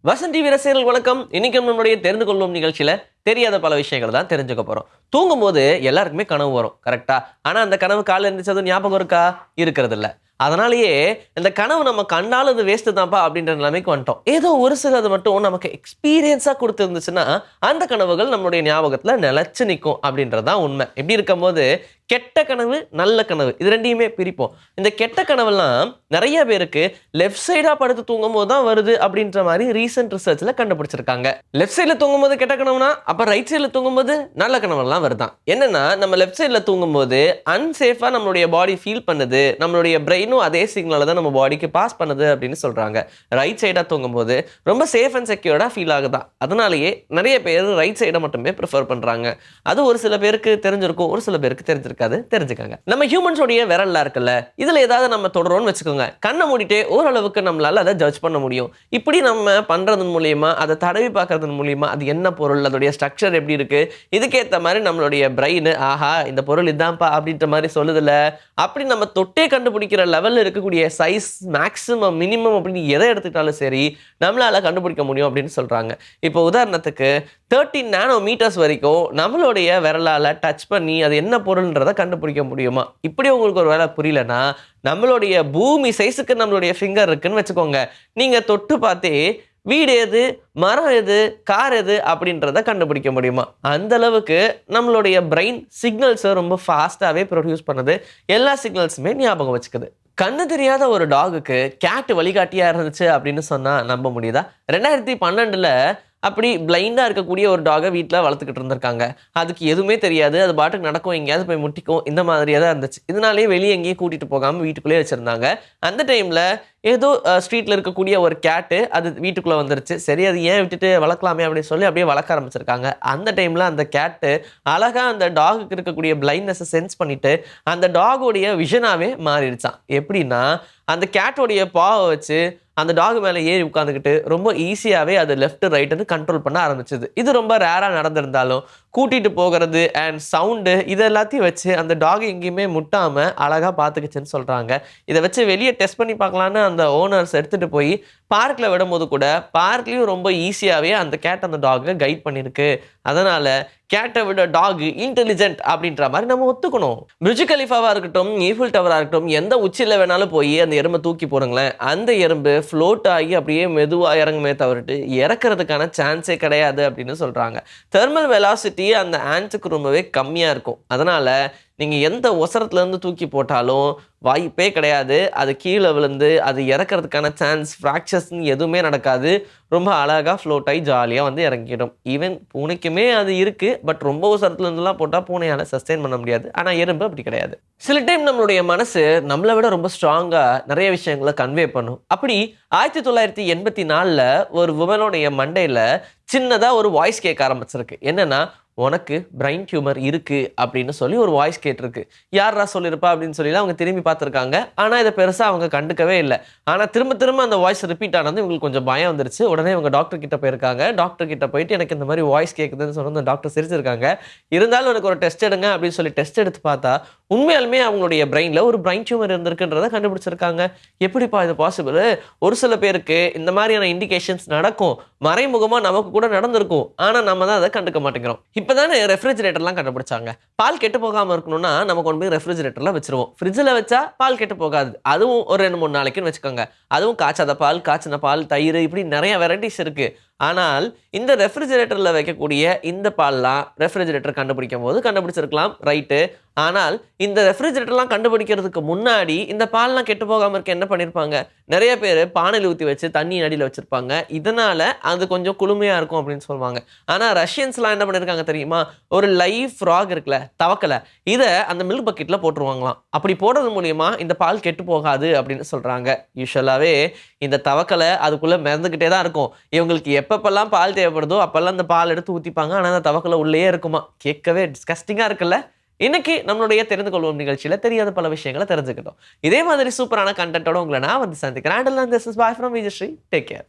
Vasanth TV ரசிகர்கள் வணக்கம். இன்னைக்கு நம்மளுடைய தெரிந்து கொள்ளும் நிகழ்ச்சியில தெரியாத பல விஷயங்கள் தான் தெரிஞ்சுக்க போறோம். தூங்கும்போது எல்லாருக்குமே கனவு வரும், கரெக்டா? ஆனா அந்த கனவு காலைல இருந்துச்சதும் ஞாபகம் இருக்கா? இருக்கிறது இல்ல. அதனாலேயே இந்த கனவு நம்ம கண்டாலும் அது வேஸ்ட் தான்ப்பா அப்படின்ற நிலைமைக்கு வந்துட்டோம். ஏதோ ஒரு சிலது மட்டும் நமக்கு எக்ஸ்பீரியன்ஸா கொடுத்துருந்துச்சுன்னா அந்த கனவுகள் நம்மளுடைய ஞாபகத்துல நிலைச்சு நிற்கும் அப்படின்றதுதான் உண்மை. இப்படி இருக்கும்போது கெட்ட கனவு, நல்ல கனவு இது ரெண்டையுமே பிரிப்போம். இந்த கெட்ட கனவெல்லாம் நிறைய பேருக்கு லெஃப்ட் சைடா படுத்து தூங்கும் போது தான் வருது அப்படின்ற மாதிரி ரீசெண்ட் ரிசர்ச்ல கண்டுபிடிச்சிருக்காங்க. லெஃப்ட் சைட்ல தூங்கும் போது கெட்ட கனவுனா அப்ப ரைட் சைட்ல தூங்கும்போது நல்ல கனவெல்லாம் வருதான். என்னன்னா நம்ம லெஃப்ட் சைட்ல தூங்கும்போது அன்சேஃபா நம்மளுடைய பாடி ஃபீல் பண்ணுது, நம்மளுடைய பிரெயினும் அதே சிக்னலை தான் நம்ம பாடிக்கு பாஸ் பண்ணுது அப்படின்னு சொல்றாங்க. ரைட் சைடா தூங்கும்போது ரொம்ப சேஃப் அண்ட் செக்யூர்டா ஃபீல் ஆகுதான். அதனாலேயே நிறைய பேர் ரைட் சைடை மட்டுமே ப்ரிஃபர் பண்றாங்க. அது ஒரு சில பேருக்கு தெரிஞ்சிருக்கும், ஒரு சில பேருக்கு தெரிஞ்சிருக்காது. தெரிஞ்சுக்கங்க. நம்ம ஹியூமன்ஸோடைய விரல்ல இருக்குல்ல, இதுல ஏதாவது நம்ம தொடரோன்னு வச்சுக்கோங்க, கண்ணை மூடிட்டே ஓரளவுக்கு நம்மளால அதை ஜட்ஜ் பண்ண முடியும். இப்படி நம்ம பண்றதன் மூலியமா, அதை தடவி பார்க்கறதன் மூலியமா அது என்ன பொருள், அதோடைய ஸ்ட்ரக்சர் எப்படி இருக்கு, இதுக்கேற்ற மாதிரி நம்மளுடைய பிரெயின் ஆஹா இந்த பொருள் இதான்ப்பா அப்படின்ற மாதிரி சொல்லுதுல. அப்படி நம்ம தொட்டே கண்டுபிடிக்கிற லெவல்ல இருக்கக்கூடிய சைஸ் மேக்ஸிமம் மினிமம் அப்படின்னு எதை எடுத்துக்கிட்டாலும் சரி நம்மளால கண்டுபிடிக்க முடியும் அப்படின்னு சொல்றாங்க. இப்போ உதாரணத்துக்கு 13 நானோமீட்டர்ஸ் வரைக்கும் நம்மளுடைய விரலால டச் பண்ணி அது என்ன பொருள்ன்றதை கண்டுபிடிக்க முடியுமா? இப்படி உங்களுக்கு ஒரு வேலை புரியலன்னா நம்மளுடைய பூமி சைஸுக்கு நம்மளுடைய ஃபிங்கர் இருக்குன்னு வச்சுக்கோங்க. நீங்க தொட்டு பார்த்தே வீடு எது, மரம் எது, கார் எது அப்படின்றத கண்டுபிடிக்க முடியுமா? அந்த அளவுக்கு நம்மளுடைய பிரெயின் சிக்னல்ஸை ரொம்ப ஃபாஸ்ட்டாகவே ப்ரொடியூஸ் பண்ணுது. எல்லா சிக்னல்ஸுமே ஞாபகம் வச்சுக்குது. கண்ணு தெரியாத ஒரு டாகுக்கு கேட் வழிகாட்டியா இருந்துச்சு அப்படின்னு சொன்னா நம்ப முடியுதா? 2012ல் அப்படி பிளைண்டா இருக்கக்கூடிய ஒரு டாகை வீட்டில் வளர்த்துக்கிட்டு இருந்திருக்காங்க. அதுக்கு எதுவுமே தெரியாது, அது பாட்டுக்கு நடக்கும், எங்கேயாவது போய் முட்டிக்கும், இந்த மாதிரியே தான் இருந்துச்சு. இதனாலேயே வெளியே எங்கேயும் கூட்டிட்டு போகாமல் வீட்டுக்குள்ளேயே வச்சிருந்தாங்க. அந்த டைம்ல ஏதோ ஸ்ட்ரீட்ல இருக்கக்கூடிய ஒரு கேட்டு அது வீட்டுக்குள்ள வந்துருச்சு. சரி அது ஏன் விட்டுட்டு வளர்க்கலாமே அப்படின்னு சொல்லி அப்படியே வளர்க்க ஆரம்பிச்சிருக்காங்க. அந்த டைம்ல அந்த கேட்டு அழகா அந்த டாகுக்கு இருக்கக்கூடிய பிளைண்ட்னஸை சென்ஸ் பண்ணிட்டு அந்த டாகோடைய விஷனாவே மாறிடுச்சான். எப்படின்னா அந்த கேட்டோடைய பாவை வச்சு அந்த டாக் மேலே ஏறி உட்காந்துக்கிட்டு ரொம்ப ஈஸியாகவே அது லெஃப்ட் ரைட்டுன்னு கண்ட்ரோல் பண்ண ஆரம்பிச்சது. இது ரொம்ப ரேராக நடந்திருந்தாலும் கூட்டிகிட்டு போகிறது அண்ட் சவுண்டு இது எல்லாத்தையும் வச்சு அந்த டாக் எங்கேயுமே முட்டாமல் அழகாக பார்த்துக்குச்சுன்னு சொல்கிறாங்க. இதை வச்சு வெளியே டெஸ்ட் பண்ணி பார்க்கலான்னு அந்த ஓனர்ஸ் எடுத்துகிட்டு போய் பார்க்கில் விடும்போது கூட பார்க்லேயும் ரொம்ப ஈஸியாகவே அந்த கேட் அந்த டாகை கைட் பண்ணியிருக்கு. அதனால் கேட்டை விட டாக் இன்டெலிஜென்ட் அப்படின்ற மாதிரி நம்ம ஒத்துக்கணும். புர்ஜ் கலிஃபாவாக இருக்கட்டும், ஈஃபில் டவராக இருக்கட்டும், எந்த உச்சியில் வேணாலும் போய் அந்த எறும்பை தூக்கி போடுங்களேன், அந்த எறும்பு ஃப்ளோட் ஆகி அப்படியே மெதுவாக இறங்குமே தவிர்த்து இறக்கிறதுக்கான சான்ஸே கிடையாது அப்படின்னு சொல்கிறாங்க. தெர்மல் வெலாசிட்டி அந்த ஆண்ட்ஸுக்கு ரொம்பவே கம்மியாக இருக்கும். அதனால் நீங்கள் எந்த ஒசரத்துலேருந்து தூக்கி போட்டாலும் வாய்ப்பே கிடையாது. அது கீழே விழுந்து அது இறக்கிறதுக்கான சான்ஸ், ஃப்ராக்சர்ஸ்ன்னு எதுவுமே நடக்காது. ரொம்ப அழகாக ஃப்ளோட் ஆகி ஜாலியாக வந்து இறங்கிடும். ஈவன் பூனைக்குமே அது இருக்குது, பட் ரொம்ப ஒசரத்துலேருந்துலாம் போட்டால் பூனையால் சஸ்டெயின் பண்ண முடியாது. ஆனால் எறும்பு அப்படி கிடையாது. சில டைம் நம்மளுடைய மனசு நம்மளை விட ரொம்ப ஸ்ட்ராங்காக நிறைய விஷயங்களை கன்வே பண்ணும். அப்படி 1984ல் ஒரு உமனுடைய மண்டையில் சின்னதாக ஒரு வாய்ஸ் கேட்க ஆரம்பிச்சிருக்கு. என்னென்னா, உனக்கு பிரெயின் டியூமர் இருக்குது அப்படின்னு சொல்லி ஒரு வாய்ஸ் கேட்டிருக்கு. யாரா சொல்லியிருப்பா அப்படின்னு சொல்லி அவங்க திரும்பி பார்த்துருக்காங்க. ஆனால் இதை பெருசாக அவங்க கண்டுக்கவே இல்லை. ஆனால் திரும்ப திரும்ப அந்த வாய்ஸ் ரிப்பீட் ஆனது இவங்களுக்கு கொஞ்சம் பயம் வந்துருச்சு. உடனே இவங்க டாக்டர் கிட்ட போயிருக்காங்க. டாக்டர் கிட்ட போயிட்டு எனக்கு இந்த மாதிரி வாய்ஸ் கேட்குதுன்னு சொன்ன அந்த டாக்டர் சிரிச்சிருக்காங்க. இருந்தாலும் எனக்கு ஒரு டெஸ்ட் எடுங்க அப்படின்னு சொல்லி டெஸ்ட் எடுத்து பார்த்தா உண்மையாலுமே அவங்களுடைய பிரெயினில் ஒரு பிரெயின் டியூமர் இருந்திருக்குன்றதை கண்டுபிடிச்சிருக்காங்க. எப்படிப்பா இது பாசிபிள்? ஒரு சில பேருக்கு இந்த மாதிரியான இண்டிகேஷன்ஸ் நடக்கும், மறைமுகமாக நமக்கு கூட நடந்திருக்கும். ஆனால் நம்ம தான் அதை கண்டுக்க மாட்டேங்கிறோம். இப்போதானே ரெஃப்ரிஜிரேட்டர்லாம் கண்டுபிடிச்சாங்க. பால் கெட்டு போகாமல் இருக்கணும்னா நம்ம கொண்டு போய் ரெஃப்ரிஜிரேட்டரில் வச்சிருவோம். ஃப்ரிட்ஜில் வச்சா பால் கெட்டு போகாது. அதுவும் ஒரு 2-3 நாளைக்குன்னு வச்சுக்கோங்க. அதுவும் காய்ச்சாத பால், காய்ச்சின பால், தயிர், இப்படி நிறைய வெரைட்டிஸ் இருக்குது. ஆனால் இந்த ரெஃப்ரிஜிரேட்டரில் வைக்கக்கூடிய இந்த பால்லாம் ரெஃப்ரிஜிரேட்டர் கண்டுபிடிக்கும் போது கண்டுபிடிச்சிருக்கலாம், ரைட்டு. ஆனால் இந்த ரெஃப்ரிஜிரேட்டர்லாம் கண்டுபிடிக்கிறதுக்கு முன்னாடி இந்த பால்லாம் கெட்டு போகாமல் இருக்க என்ன பண்ணியிருப்பாங்க? நிறைய பேர் பானையில் ஊற்றி வச்சு தண்ணி அடியில் வச்சுருப்பாங்க. இதனால் அது கொஞ்சம் குளுமையாக இருக்கும் அப்படின்னு சொல்லுவாங்க. ஆனால் ரஷ்யன்ஸ்லாம் என்ன பண்ணியிருக்காங்க தெரியுமா? ஒரு லைவ் ஃப்ராக் இருக்குல்ல, தவக்கலை, இதை அந்த மில்க் பக்கெட்டில் போட்டுருவாங்களாம். அப்படி போடுறது மூலிமா இந்த பால் கெட்டு போகாது அப்படின்னு சொல்கிறாங்க. யூஸ்வலாகவே இந்த தவக்கலை அதுக்குள்ளே மிதந்துக்கிட்டே தான் இருக்கும். இவங்களுக்கு எப்பப்பெல்லாம் பால் தேவைப்படுதோ அப்பெல்லாம் அந்த பால் எடுத்து ஊற்றிப்பாங்க. ஆனால் அந்த தவக்கலை உள்ளே இருக்குமா? கேட்கவே டிஸ்கஸ்டிங்காக இருக்குல்ல? இன்னைக்கு நம்மளுடைய தெரிந்து கொள்வோம் நிகழ்ச்சியில தெரியாத பல விஷயங்களை தெரிஞ்சுக்கிட்டோம். இதே மாதிரி சூப்பரான கண்டென்ட்டோட உங்களை நான் வந்து சந்திக்கிறேன். Bye from Vijay Sri. Take care.